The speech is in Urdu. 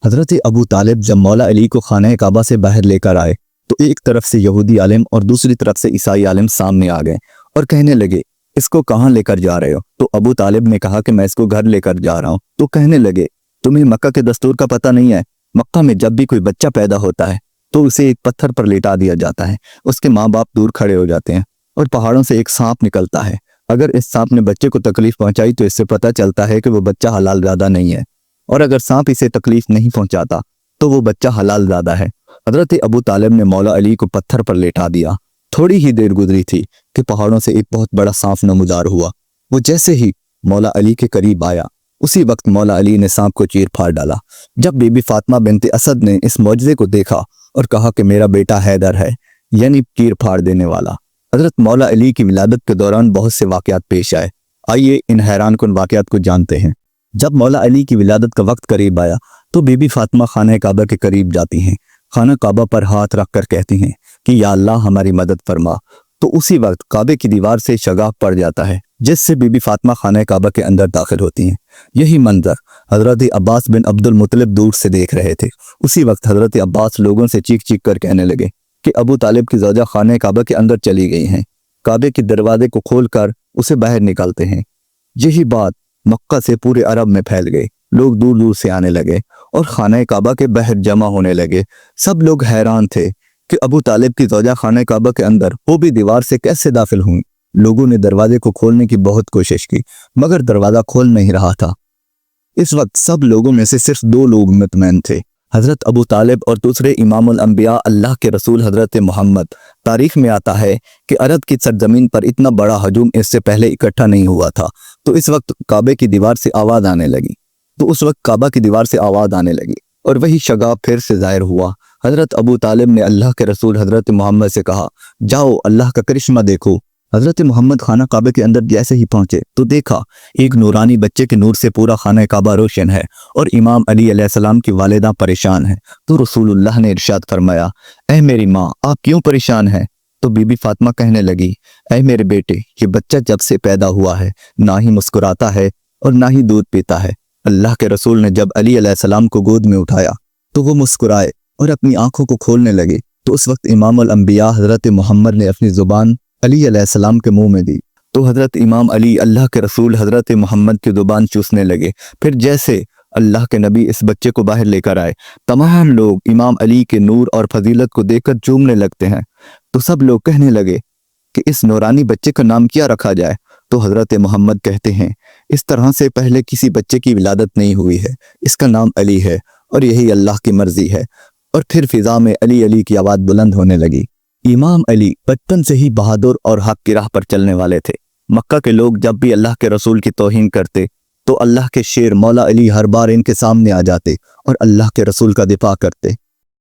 حضرت ابو طالب جب مولا علی کو خانہ کعبہ سے باہر لے کر آئے تو ایک طرف سے یہودی عالم اور دوسری طرف سے عیسائی عالم سامنے آ گئے اور کہنے لگے اس کو کہاں لے کر جا رہے ہو؟ تو ابو طالب نے کہا کہ میں اس کو گھر لے کر جا رہا ہوں۔ تو کہنے لگے تمہیں مکہ کے دستور کا پتہ نہیں ہے؟ مکہ میں جب بھی کوئی بچہ پیدا ہوتا ہے تو اسے ایک پتھر پر لیٹا دیا جاتا ہے، اس کے ماں باپ دور کھڑے ہو جاتے ہیں اور پہاڑوں سے ایک سانپ نکلتا ہے۔ اگر اس سانپ نے بچے کو تکلیف پہنچائی تو اس سے پتہ چلتا ہے کہ وہ بچہ حلال زادہ نہیں ہے، اور اگر سانپ اسے تکلیف نہیں پہنچاتا تو وہ بچہ حلال زادہ ہے۔ حضرت ابو طالب نے مولا علی کو پتھر پر لیٹا دیا۔ تھوڑی ہی دیر گزری تھی کہ پہاڑوں سے ایک بہت بڑا سانپ نمودار ہوا۔ وہ جیسے ہی مولا علی کے قریب آیا اسی وقت مولا علی نے سانپ کو چیر پھاڑ ڈالا۔ جب بی بی فاطمہ بنت اسد نے اس معجزے کو دیکھا اور کہا کہ میرا بیٹا حیدر ہے، یعنی چیر پھاڑ دینے والا۔ حضرت مولا علی کی ولادت کے دوران بہت سے واقعات پیش آئے۔ آئیے ان حیران کن واقعات کو جانتے ہیں۔ جب مولا علی کی ولادت کا وقت قریب آیا تو بی بی فاطمہ خانہ کعبہ کے قریب جاتی ہیں، خانہ کعبہ پر ہاتھ رکھ کر کہتی ہیں کہ یا اللہ ہماری مدد فرما۔ تو اسی وقت کعبے کی دیوار سے شگاف پڑ جاتا ہے جس سے بی بی فاطمہ خانہ کعبہ کے اندر داخل ہوتی ہیں۔ یہی منظر حضرت عباس بن عبد المطلب دور سے دیکھ رہے تھے۔ اسی وقت حضرت عباس لوگوں سے چیخ چیخ کر کہنے لگے کہ ابو طالب کی زوجہ خانہ کعبہ کے اندر چلی گئی ہیں۔ کعبے کے دروازے کو کھول کر اسے باہر نکالتے ہیں۔ یہی بات مکہ سے پورے عرب میں پھیل گئی۔ لوگ دور دور سے آنے لگے اور خانہ کعبہ کے باہر جمع ہونے لگے۔ سب لوگ حیران تھے کہ ابو طالب کی زوجہ خانہ کعبہ کے اندر وہ بھی دیوار سے کیسے داخل ہوئیں۔ لوگوں نے دروازے کو کھولنے کی بہت کوشش کی مگر دروازہ کھول نہیں رہا تھا۔ اس وقت سب لوگوں میں سے صرف 2 لوگ مطمئن تھے، حضرت ابو طالب اور دوسرے امام الانبیاء اللہ کے رسول حضرت محمد۔ تاریخ میں آتا ہے کہ عرب کی سرزمین پر اتنا بڑا ہجوم اس سے پہلے اکٹھا نہیں ہوا تھا۔ تو اس وقت کعبے کی دیوار سے آواز آنے لگی اور وہی شگاف پھر سے ظاہر ہوا۔ حضرت ابو طالب نے اللہ کے رسول حضرت محمد سے کہا جاؤ اللہ کا کرشمہ دیکھو۔ حضرت محمد خانہ کعبہ کے اندر جیسے ہی پہنچے تو دیکھا ایک نورانی بچے کے نور سے پورا خانہ کعبہ روشن ہے اور امام علی علیہ السلام کی والدہ پریشان ہے۔ تو رسول اللہ نے ارشاد فرمایا اے میری ماں آپ کیوں پریشان ہیں؟ تو بی بی فاطمہ کہنے لگی اے میرے بیٹے یہ بچہ جب سے پیدا ہوا ہے نہ ہی مسکراتا ہے اور نہ ہی دودھ پیتا ہے۔ اللہ کے رسول نے جب علی علیہ السلام کو گود میں اٹھایا تو وہ مسکرائے اور اپنی آنکھوں کو کھولنے لگے۔ تو اس وقت امام الانبیاء حضرت محمد نے اپنی زبان علی علیہ السلام کے منہ میں دی تو حضرت امام علی اللہ کے رسول حضرت محمد کی زبان چوسنے لگے۔ پھر جیسے اللہ کے نبی اس بچے کو باہر لے کر آئے تمام لوگ امام علی کے نور اور فضیلت کو دیکھ کر چومنے لگتے ہیں۔ تو سب لوگ کہنے لگے کہ اس نورانی بچے کا نام کیا رکھا جائے؟ تو حضرت محمد کہتے ہیں اس طرح سے پہلے کسی بچے کی ولادت نہیں ہوئی ہے، اس کا نام علی ہے اور یہی اللہ کی مرضی ہے۔ اور پھر فضا میں علی علی کی آواز بلند ہونے لگی۔ امام علی بچپن سے ہی بہادر اور حق کی راہ پر چلنے والے تھے۔ مکہ کے لوگ جب بھی اللہ کے رسول کی توہین کرتے تو اللہ کے شیر مولا علی ہر بار ان کے سامنے آ جاتے اور اللہ کے رسول کا دفاع کرتے۔